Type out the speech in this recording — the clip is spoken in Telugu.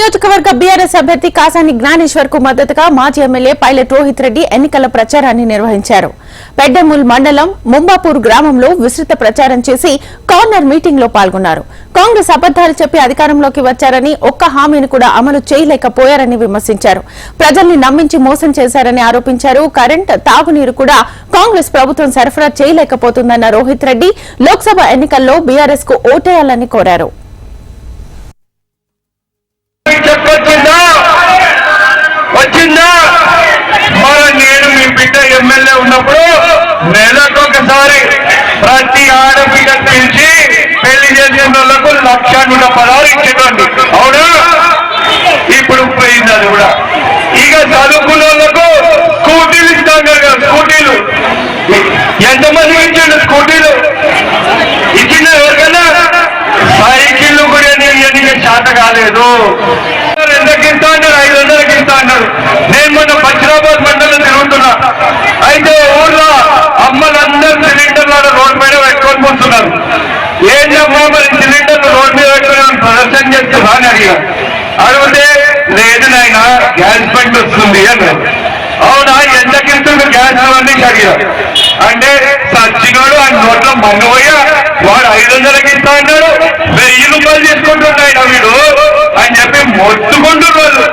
నియోజకవర్గ బీఆర్ఎస్ అభ్యర్థి కాసాని జ్ఞానేశ్వర్ కు మద్దతుగా మాజీ ఎమ్మెల్యే పైలట్ రోహిత్ రెడ్డి ఎన్నికల ప్రచారాన్ని నిర్వహించారు. పెడ్డెమూల్ మండలం ముంబాపూర్ గ్రామంలో విస్తృత ప్రచారం చేసి కార్నర్ మీటింగ్ లో పాల్గొన్నారు. కాంగ్రెస్ అబద్దాలు చెప్పి అధికారంలోకి వచ్చారని, ఒక్క హామీని కూడా అమలు చేయలేకపోయారని విమర్శించారు. ప్రజల్ని నమ్మించి మోసం చేశారని ఆరోపించారు. కరెంట్, తాగునీరు కూడా కాంగ్రెస్ ప్రభుత్వం సరఫరా చేయలేకపోతుందన్న రోహిత్ రెడ్డి లోక్సభ ఎన్నికల్లో బీఆర్ఎస్ కు ఓటేయాలని కోరారు. నేను మీ బిడ్డ ఎమ్మెల్యే ఉన్నప్పుడు నెలకొకసారి ప్రతి ఆడబిడ్డను పిలిచి పెళ్లి చేసిన వాళ్ళకు 1,116 ఇచ్చేటండి. అవునా? ఇప్పుడు పోయింది అది కూడా. ఇక చదువుకున్న వాళ్ళకు స్కూటీలు ఇస్తాం కదా. స్కూటీలు ఎంతమంది ఇచ్చిండు? స్కూటీలు ఇచ్చిన ఎవరికైనా సైకిళ్ళు కూడా నేను శాత కాలేదు. ఎంతకి ఇస్తా అన్నారు? 500కి ఇస్తా అన్నారు. నేను మొన్న బషీరాబాద్ మండలం తిరుగుతున్నా. అయితే ఊర్లో అమ్మలందరూ సిలిండర్లు రోడ్డు మీద పెట్టుకొని పోతున్నారు. ఏంటమ్మా మరి సిలిండర్లు రోడ్డు మీద పెట్టుకుని ప్రదర్శన చేస్తున్నా అని అడిగారు. అడిగితే లేదు నాయన గ్యాస్ బండ్ వస్తుంది అన్నారు. అవునా, ఎంతకి ఇస్తుంది గ్యాస్ అన్నీ అడిగారు. అంటే సచ్చినోడు ఆ నోట్లో మన్నోయ్య వాడు 500కి ఇస్తా అన్నాడు, 1000 రూపాయలు తీసుకుంటున్నాడు వీడు అని చెప్పి మొత్తుకుంటున్నారు వాళ్ళు.